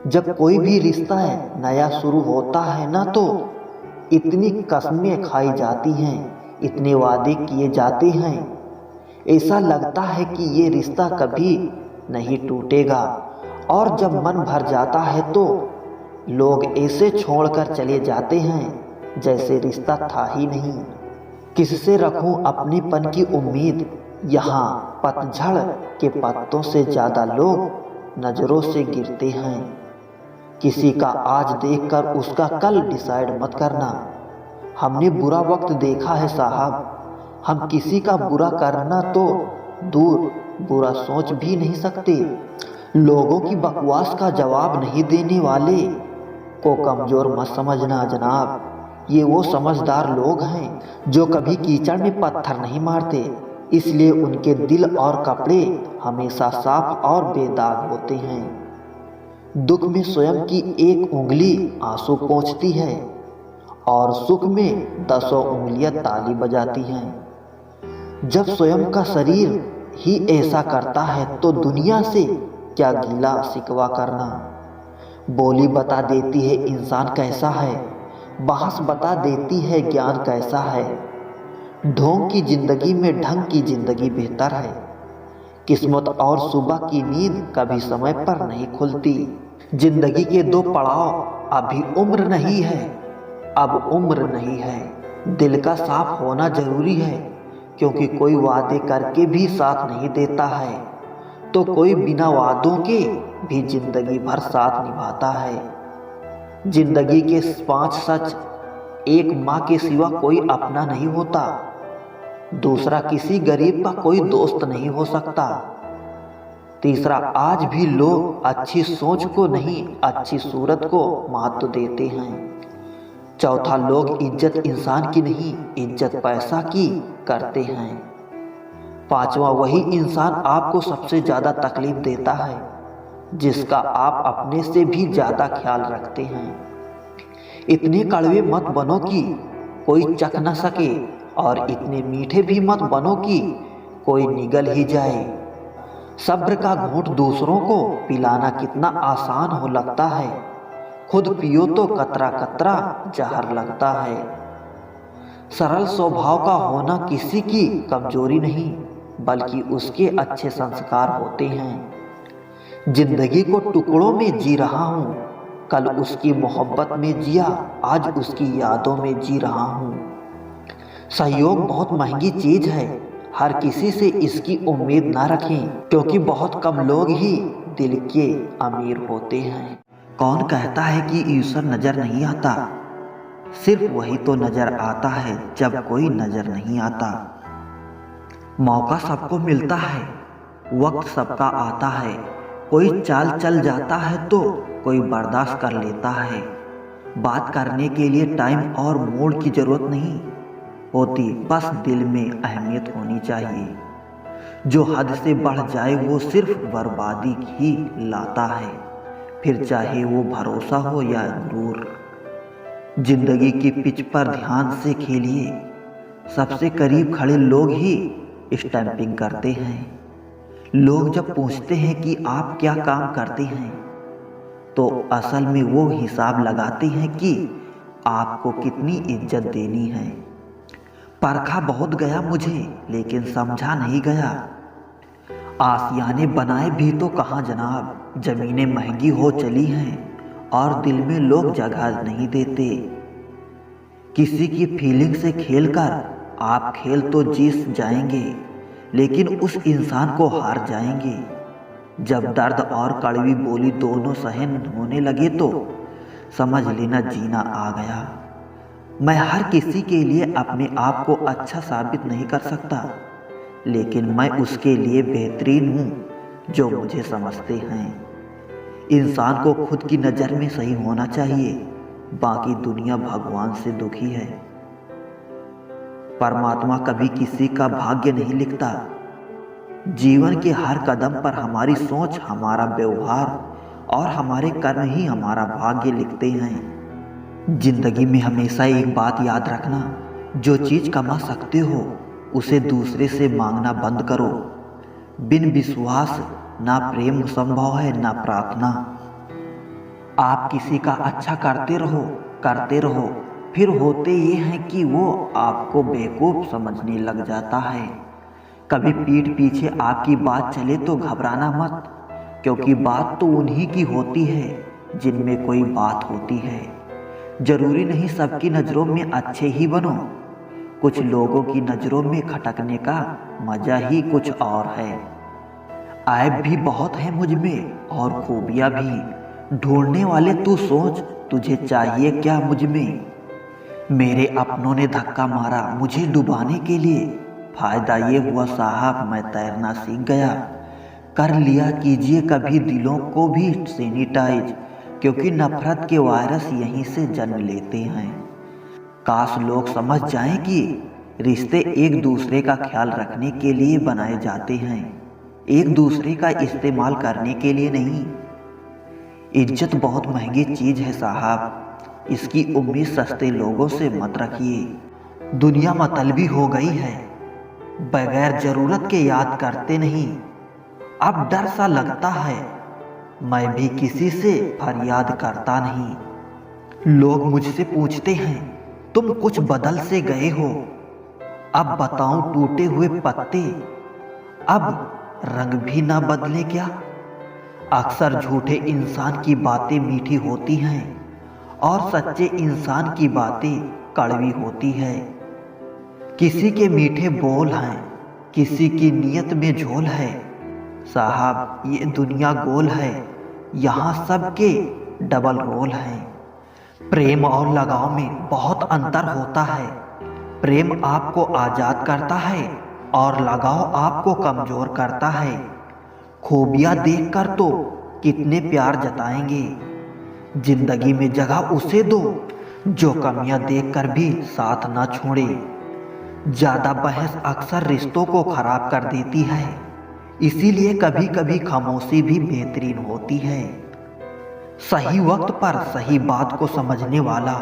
जब कोई भी रिश्ता है नया शुरू होता है ना, तो इतनी कस्में खाई जाती हैं, इतने वादे किए जाते हैं, ऐसा लगता है कि ये रिश्ता कभी नहीं टूटेगा। और जब मन भर जाता है तो लोग ऐसे छोड़कर चले जाते हैं जैसे रिश्ता था ही नहीं। किससे रखूं अपनेपन की उम्मीद, यहाँ पतझड़ के पत्तों से ज़्यादा लोग नज़रों से गिरते हैं। किसी का आज देखकर उसका कल डिसाइड मत करना। हमने बुरा वक्त देखा है साहब, हम किसी का बुरा करना तो दूर बुरा सोच भी नहीं सकते। लोगों की बकवास का जवाब नहीं देने वाले को कमज़ोर मत समझना जनाब। ये वो समझदार लोग हैं जो कभी कीचड़ में पत्थर नहीं मारते, इसलिए उनके दिल और कपड़े हमेशा साफ और बेदाग होते हैं। दुख में स्वयं की एक उंगली आंसू पोंछती है और सुख में 10 उंगलियां ताली बजाती हैं। जब स्वयं का शरीर ही ऐसा करता है तो दुनिया से क्या गिला शिकवा करना। बोली बता देती है इंसान कैसा है, बहस बता देती है ज्ञान कैसा है। ढोंग की जिंदगी में ढंग की जिंदगी बेहतर है। किस्मत और सुबह की नींद कभी समय पर नहीं खुलती। जिंदगी के 2 पड़ाव, अभी उम्र नहीं है, अब उम्र नहीं है। दिल का साफ होना जरूरी है, क्योंकि कोई वादे करके भी साथ नहीं देता है, तो कोई बिना वादों के भी जिंदगी भर साथ निभाता है। जिंदगी के 5 सच, एक माँ के सिवा कोई अपना नहीं होता, दूसरा किसी गरीब का कोई दोस्त नहीं हो सकता, तीसरा आज भी लोग अच्छी सोच को नहीं अच्छी सूरत को महत्व देते हैं, चौथा लोग इज्जत इंसान की नहीं इज्जत पैसा की करते हैं, पांचवा वही इंसान आपको सबसे ज़्यादा तकलीफ देता है जिसका आप अपने से भी ज़्यादा ख्याल रखते हैं। इतने कड़वे मत बनो कि कोई चख न सके, और इतने मीठे भी मत बनो कि कोई निगल ही जाए। सब्र का घूंट दूसरों को पिलाना कितना आसान हो लगता है, खुद पियो तो कतरा कतरा जहर लगता है। सरल स्वभाव का होना किसी की कमजोरी नहीं, बल्कि उसके अच्छे संस्कार होते हैं। जिंदगी को टुकड़ों में जी रहा हूँ, कल उसकी मोहब्बत में जिया, आज उसकी यादों में जी रहा हूँ। सहयोग बहुत महंगी चीज है, हर किसी से इसकी उम्मीद ना रखें, क्योंकि बहुत कम लोग ही दिल के अमीर होते हैं। कौन कहता है कि ईश्वर नजर नहीं आता, सिर्फ वही तो नजर आता है जब कोई नजर नहीं आता। मौका सबको मिलता है, वक्त सबका आता है, कोई चाल चल जाता है तो कोई बर्दाश्त कर लेता है। बात करने के लिए टाइम और मूड की जरूरत नहीं होती, बस दिल में अहमियत होनी चाहिए। जो हद से बढ़ जाए वो सिर्फ बर्बादी ही लाता है, फिर चाहे वो भरोसा हो या गुरूर। जिंदगी की पिच पर ध्यान से खेलिए, सबसे करीब खड़े लोग ही स्टैंपिंग करते हैं। लोग जब पूछते हैं कि आप क्या काम करते हैं, तो असल में वो हिसाब लगाते हैं कि आपको कितनी इज्जत देनी है। परखा बहुत गया मुझे, लेकिन समझा नहीं गया। आशियाने बनाए भी तो कहाँ जनाब, जमीनें महंगी हो चली हैं और दिल में लोग जगह नहीं देते। किसी की फीलिंग से खेलकर आप खेल तो जीत जाएंगे, लेकिन उस इंसान को हार जाएंगे। जब दर्द और कड़वी बोली दोनों सहन होने लगे तो समझ लेना जीना आ गया। मैं हर किसी के लिए अपने आप को अच्छा साबित नहीं कर सकता, लेकिन मैं उसके लिए बेहतरीन हूँ जो मुझे समझते हैं। इंसान को खुद की नज़र में सही होना चाहिए, बाकी दुनिया भगवान से दुखी है। परमात्मा कभी किसी का भाग्य नहीं लिखता। जीवन के हर कदम पर हमारी सोच, हमारा व्यवहार और हमारे कर्म ही हमारा भाग्य लिखते हैं। जिंदगी में हमेशा एक बात याद रखना, जो चीज़ कमा सकते हो उसे दूसरे से मांगना बंद करो। बिन विश्वास ना प्रेम संभव है ना प्रार्थना। आप किसी का अच्छा करते रहो, फिर होते ये हैं कि वो आपको बेवकूफ़ समझने लग जाता है। कभी पीठ पीछे आपकी बात चले तो घबराना मत, क्योंकि बात तो उन्हीं की होती है जिनमें कोई बात होती है। जरूरी नहीं सबकी नज़रों में अच्छे ही बनो, कुछ लोगों की नज़रों में खटकने का मज़ा ही कुछ और है। ऐब भी बहुत है मुझ में और खूबियाँ भी, ढूंढने वाले तू सोच तुझे चाहिए क्या मुझ में। मेरे अपनों ने धक्का मारा मुझे डुबाने के लिए, फ़ायदा ये हुआ साहब मैं तैरना सीख गया। कर लिया कीजिए कभी दिलों को भी सैनिटाइज, क्योंकि नफ़रत के वायरस यहीं से जन्म लेते हैं। काश लोग समझ जाएं कि रिश्ते एक दूसरे का ख्याल रखने के लिए बनाए जाते हैं, एक दूसरे का इस्तेमाल करने के लिए नहीं। इज्जत बहुत महंगी चीज़ है साहब, इसकी उम्मीद सस्ते लोगों से मत रखिए। दुनिया मतलबी हो गई है, बगैर ज़रूरत के याद करते नहीं। अब डर सा लगता है, मैं भी किसी से फरियाद करता नहीं। लोग मुझसे पूछते हैं तुम कुछ बदल से गए हो, अब बताऊं टूटे हुए पत्ते अब रंग भी ना बदले क्या। अक्सर झूठे इंसान की बातें मीठी होती हैं और सच्चे इंसान की बातें कड़वी होती है। किसी के मीठे बोल हैं, किसी की नीयत में झोल है। साहब ये दुनिया गोल है, यहाँ सबके डबल रोल हैं। प्रेम और लगाव में बहुत अंतर होता है। प्रेम आपको आज़ाद करता है और लगाव आपको कमज़ोर करता है। खूबियाँ देखकर तो कितने प्यार जताएंगे, जिंदगी में जगह उसे दो जो कमियाँ देखकर भी साथ ना छोड़े। ज़्यादा बहस अक्सर रिश्तों को खराब कर देती है, इसीलिए कभी कभी खामोशी भी बेहतरीन होती है। सही वक्त पर सही बात को समझने वाला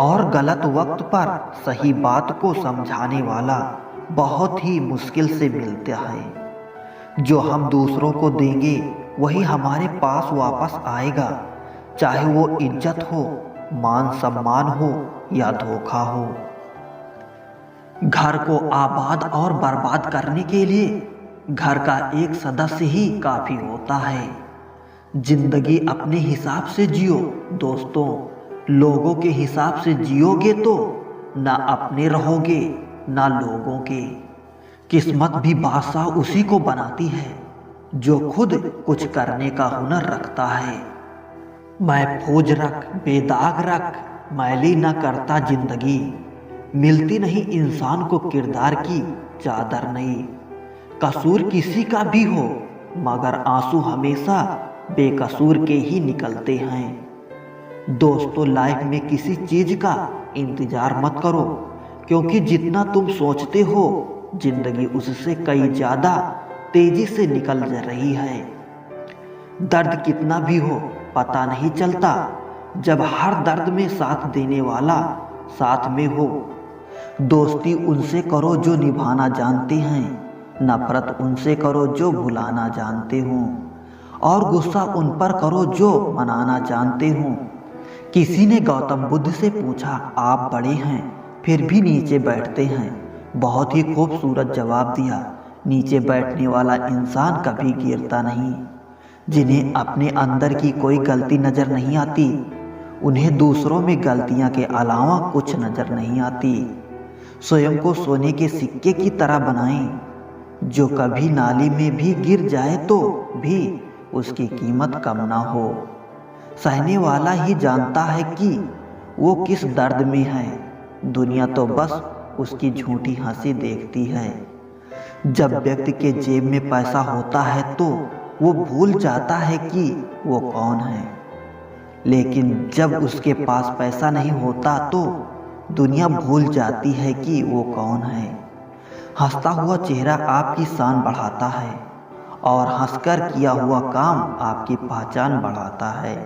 और गलत वक्त पर सही बात को समझाने वाला बहुत ही मुश्किल से मिलता है। जो हम दूसरों को देंगे वही हमारे पास वापस आएगा, चाहे वो इज्जत हो, मान सम्मान हो या धोखा हो। घर को आबाद और बर्बाद करने के लिए घर का एक सदस्य ही काफ़ी होता है। जिंदगी अपने हिसाब से जियो दोस्तों, लोगों के हिसाब से जियोगे तो ना अपने रहोगे ना लोगों के। किस्मत भी बादशाह उसी को बनाती है जो खुद कुछ करने का हुनर रखता है। महफूज रख बेदाग रख, मैली न करता जिंदगी। मिलती नहीं इंसान को किरदार की चादर नहीं। कसूर किसी का भी हो मगर आंसू हमेशा बेकसूर के ही निकलते हैं। दोस्तों लाइफ में किसी चीज़ का इंतज़ार मत करो, क्योंकि जितना तुम सोचते हो जिंदगी उससे कई ज़्यादा तेज़ी से निकल जा रही है। दर्द कितना भी हो पता नहीं चलता जब हर दर्द में साथ देने वाला साथ में हो। दोस्ती उनसे करो जो निभाना जानते हैं, नफरत उनसे करो जो भुलाना जानते हो, और गुस्सा उन पर करो जो मनाना जानते हो। किसी ने गौतम बुद्ध से पूछा आप बड़े हैं फिर भी नीचे बैठते हैं। बहुत ही खूबसूरत जवाब दिया, नीचे बैठने वाला इंसान कभी गिरता नहीं। जिन्हें अपने अंदर की कोई गलती नज़र नहीं आती, उन्हें दूसरों में गलतियां के अलावा कुछ नज़र नहीं आती। स्वयं को सोने के सिक्के की तरह बनाएं, जो कभी नाली में भी गिर जाए तो भी उसकी कीमत कम ना हो। सहने वाला ही जानता है कि वो किस दर्द में है, दुनिया तो बस उसकी झूठी हंसी देखती है। जब व्यक्ति के जेब में पैसा होता है तो वो भूल जाता है कि वो कौन है, लेकिन जब उसके पास पैसा नहीं होता तो दुनिया भूल जाती है कि वो कौन है। हंसता हुआ चेहरा आपकी शान बढ़ाता है और हंसकर किया हुआ काम आपकी पहचान बढ़ाता है।